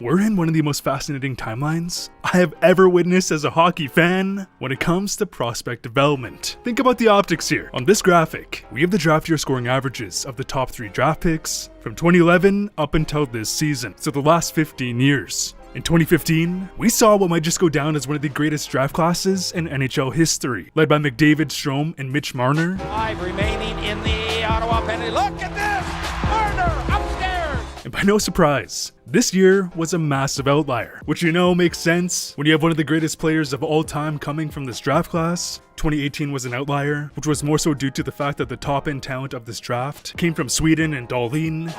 we're in one of the most fascinating timelines I have ever witnessed as a hockey fan when it comes to prospect development. Think about the optics here. On this graphic, we have the draft year scoring averages of the top 3 draft picks from 2011 up until this season, so the last 15 years. In 2015, we saw what might just go down as one of the greatest draft classes in NHL history, led by McDavid, Strome, and Mitch Marner. 5 remaining in the Ottawa penalty. Look at this! Marner upstairs! And by no surprise, this year was a massive outlier, which makes sense when you have one of the greatest players of all time coming from this draft class. 2018 was an outlier, which was more so due to the fact that the top-end talent of this draft came from Sweden and Dahlin.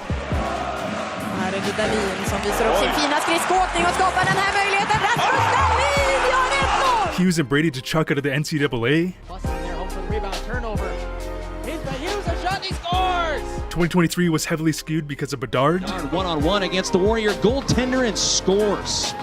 Här är det Dahlin som visar upp sin fina skridskoåkning och skapar den här möjligheten. Rasmus Dahlin gör 1-0! Hughes and Brady to chuck out of the NCAA. There, home for the rebound, turnover. He's been Hughes a shot, he scores! 2023 was heavily skewed because of Bedard. One-on-one against the Warrior goaltender and scores.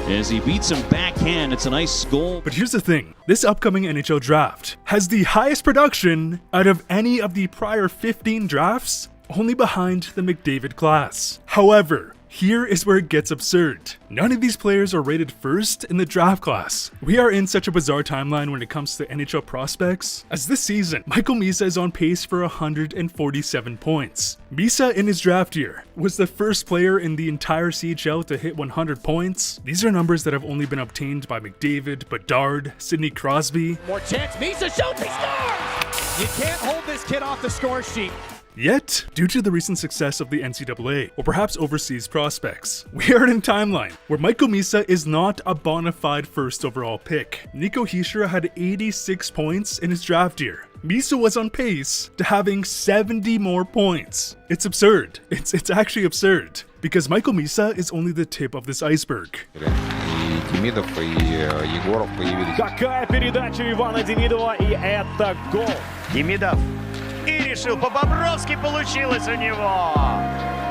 As he beats him backhand, it's a nice goal. But here's the thing, this upcoming NHL draft has the highest production out of any of the prior 15 drafts, only behind the McDavid class. However, here is where it gets absurd. None of these players are rated first in the draft class. We are in such a bizarre timeline when it comes to NHL prospects, as this season, Michael Misa is on pace for 147 points. Misa in his draft year was the first player in the entire CHL to hit 100 points. These are numbers that have only been obtained by McDavid, Bedard, Sidney Crosby. More chance, Misa shoots, he scores! You can't hold this kid off the score sheet. Yet, due to the recent success of the NCAA, or perhaps overseas prospects, we are in a timeline where Michael Misa is not a bona fide first overall pick. Nico Hischier had 86 points in his draft year. Misa was on pace to having 70 more points. It's absurd. It's actually absurd, because Michael Misa is only the tip of this iceberg. Демидов и Егоров появились. Какая передача Ивана Демидова, и это гол. Демидов. И решил, по-бобровски получилось у него.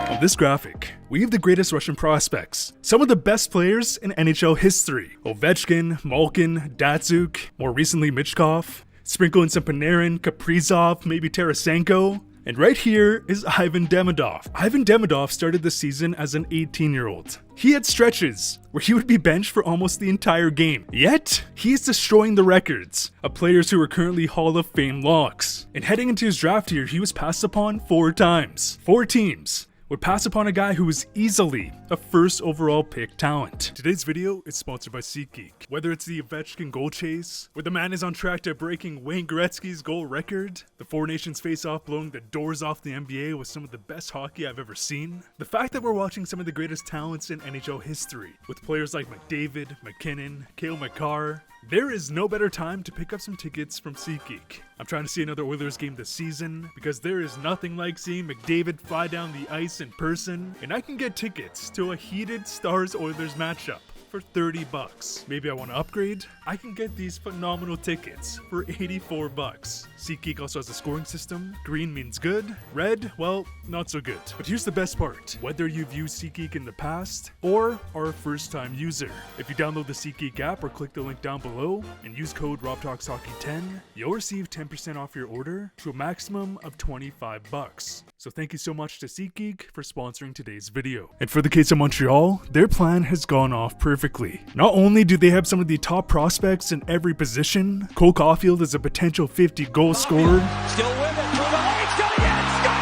On this graphic, we have the greatest Russian prospects, some of the best players in NHL history. Ovechkin, Malkin, Datsuk, more recently Michkov, sprinkle in some Panarin, Kaprizov, maybe Tarasenko. And right here is Ivan Demidov. Ivan Demidov started the season as an 18-year-old. He had stretches where he would be benched for almost the entire game. Yet, he is destroying the records of players who are currently Hall of Fame locks. And heading into his draft year, he was passed upon 4 times. 4 teams would pass upon a guy who was easily a first overall pick talent. Today's video is sponsored by SeatGeek. Whether it's the Ovechkin goal chase, where the man is on track to breaking Wayne Gretzky's goal record, the 4 nations face-off blowing the doors off the NBA with some of the best hockey I've ever seen, the fact that we're watching some of the greatest talents in NHL history, with players like McDavid, McKinnon, Cale Makar, there is no better time to pick up some tickets from SeatGeek. I'm trying to see another Oilers game this season, because there is nothing like seeing McDavid fly down the ice in person, and I can get tickets to a heated Stars-Oilers matchup for $30. Maybe I want to upgrade? I can get these phenomenal tickets for $84. SeatGeek also has a scoring system. Green means good. Red, well, not so good. But here's the best part. Whether you've used SeatGeek in the past or are a first-time user, if you download the SeatGeek app or click the link down below and use code RobTalksHockey10, you'll receive 10% off your order to a maximum of $25. So thank you so much to SeatGeek for sponsoring today's video. And for the case of Montreal, their plan has gone off perfectly. Not only do they have some of the top prospects in every position, Cole Caulfield is a potential 50-goal scorer. Still with it, through the lane, still again, score!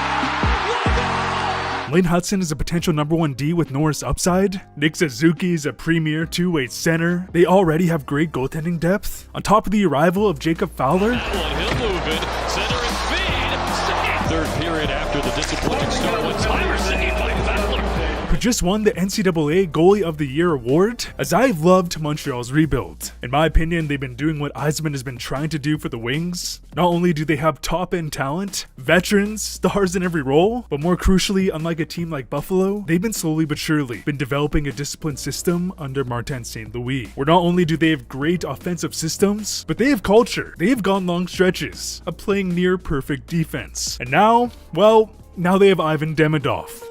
What a goal! Lane Hudson is a potential number 1 D with Norris upside. Nick Suzuki is a premier 2-way center. They already have great goaltending depth. On top of the arrival of Jacob Fowler, he'll move it, center and feed. Third period after the disappointing start with timer saved by Fowler. who just won the NCAA Goalie of the Year award, as I've loved Montreal's rebuild. In my opinion, they've been doing what Yzerman has been trying to do for the Wings. Not only do they have top-end talent, veterans, stars in every role, but more crucially, unlike a team like Buffalo, they've been slowly but surely been developing a disciplined system under Martin St. Louis, where not only do they have great offensive systems, but they have culture. They have gone long stretches of playing near perfect defense. And now, well, now they have Ivan Demidov.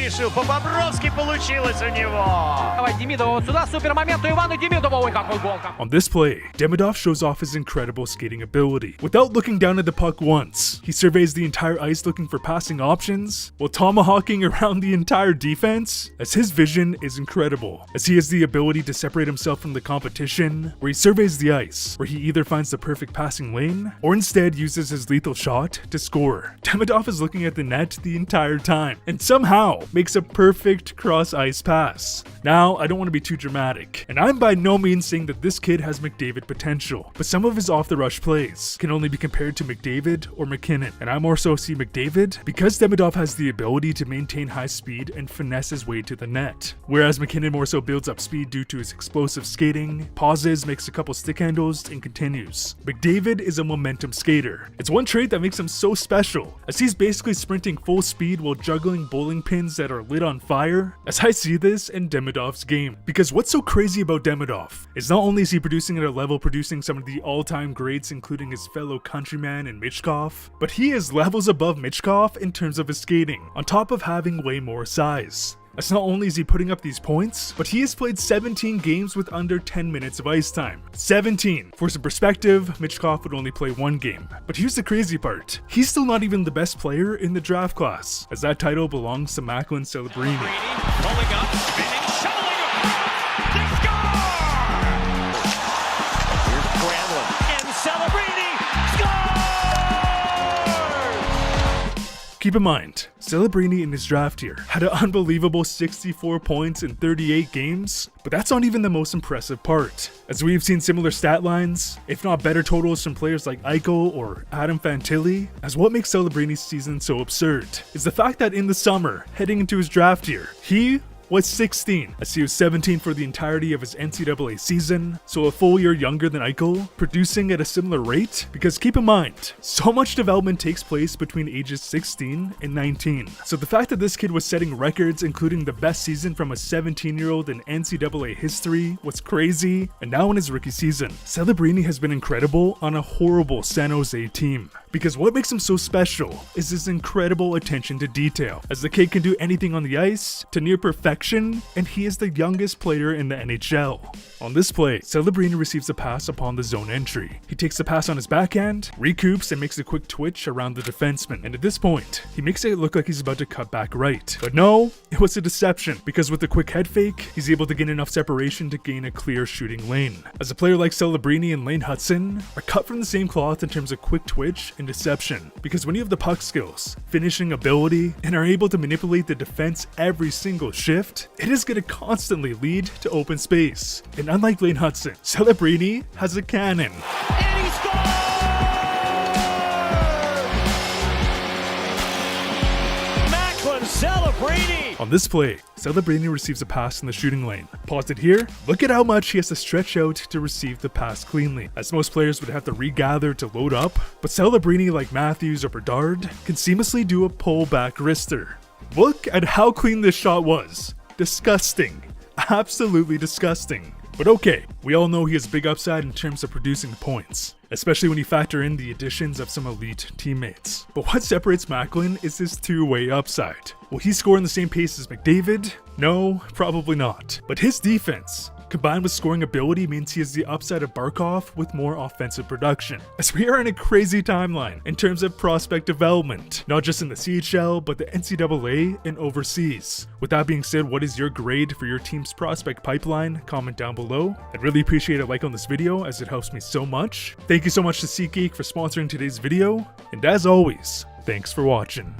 решил. По-бобровски получилось у него. Давай Демидову вот сюда, супер момент у Ивана Демидова. Ой, какой гол. On this play, Demidov shows off his incredible skating ability. Without looking down at the puck once, he surveys the entire ice looking for passing options, while tomahawking around the entire defense, as his vision is incredible, as he has the ability to separate himself from the competition, where he surveys the ice, where he either finds the perfect passing lane, or instead uses his lethal shot to score. Demidov is looking at the net the entire time, and somehow makes a perfect cross-ice pass. Now, I don't want to be too dramatic, and I'm by no means saying that this kid has McDavid potential, but some of his off-the-rush plays can only be compared to McDavid or McKinnon, and I more so see McDavid because Demidov has the ability to maintain high speed and finesse his way to the net, whereas McKinnon more so builds up speed due to his explosive skating, pauses, makes a couple stick handles, and continues. McDavid is a momentum skater. It's one trait that makes him so special, as he's basically sprinting full speed while juggling bowling pins that are lit on fire, as I see this in Demidov's game. Because what's so crazy about Demidov is not only is he producing at a level producing some of the all-time greats including his fellow countryman and Michkov, but he is levels above Michkov in terms of his skating, on top of having way more size. As not only is he putting up these points, but he has played 17 games with under 10 minutes of ice time. 17! For some perspective, Michkov would only play 1 game. But here's the crazy part. He's still not even the best player in the draft class, as that title belongs to Macklin Celebrini. Pulling up, spinning, shoveling across. They score! Here's Granlund and Celebrini scores! Keep in mind, Celebrini in his draft year had an unbelievable 64 points in 38 games, but that's not even the most impressive part, as we've seen similar stat lines, if not better totals from players like Eichel or Adam Fantilli, as what makes Celebrini's season so absurd is the fact that in the summer, heading into his draft year, he was 16, as he was 17 for the entirety of his NCAA season, so a full year younger than Eichel, producing at a similar rate, because keep in mind, so much development takes place between ages 16 and 19. So the fact that this kid was setting records including the best season from a 17-year-old in NCAA history was crazy, and now in his rookie season, Celebrini has been incredible on a horrible San Jose team. Because what makes him so special is his incredible attention to detail, as the kid can do anything on the ice to near perfection, and he is the youngest player in the NHL. On this play, Celebrini receives a pass upon the zone entry. He takes the pass on his backhand, recoups, and makes a quick twitch around the defenseman, and at this point, he makes it look like he's about to cut back right. But no, it was a deception, because with the quick head fake, he's able to gain enough separation to gain a clear shooting lane. As a player like Celebrini and Lane Hutson are cut from the same cloth in terms of quick twitch and deception, because when you have the puck skills, finishing ability, and are able to manipulate the defense every single shift, it is going to constantly lead to open space. And unlike Lane Hutson, Celebrini has a cannon. And he scores! Macklin Celebrini! On this play, Celebrini receives a pass in the shooting lane. Paused it here, look at how much he has to stretch out to receive the pass cleanly, as most players would have to regather to load up, but Celebrini, like Matthews or Bedard, can seamlessly do a pull-back wrister. Look at how clean this shot was. Disgusting. Absolutely disgusting. But okay, we all know he has big upside in terms of producing points, especially when you factor in the additions of some elite teammates. But what separates Macklin is his two-way upside. Will he score in the same pace as McDavid? No, probably not. But his defense, combined with scoring ability, means he has the upside of Barkov with more offensive production. As we are in a crazy timeline in terms of prospect development, not just in the CHL, but the NCAA and overseas. With that being said, what is your grade for your team's prospect pipeline? Comment down below. I'd really appreciate a like on this video as it helps me so much. Thank you so much to SeatGeek for sponsoring today's video, and as always, thanks for watching.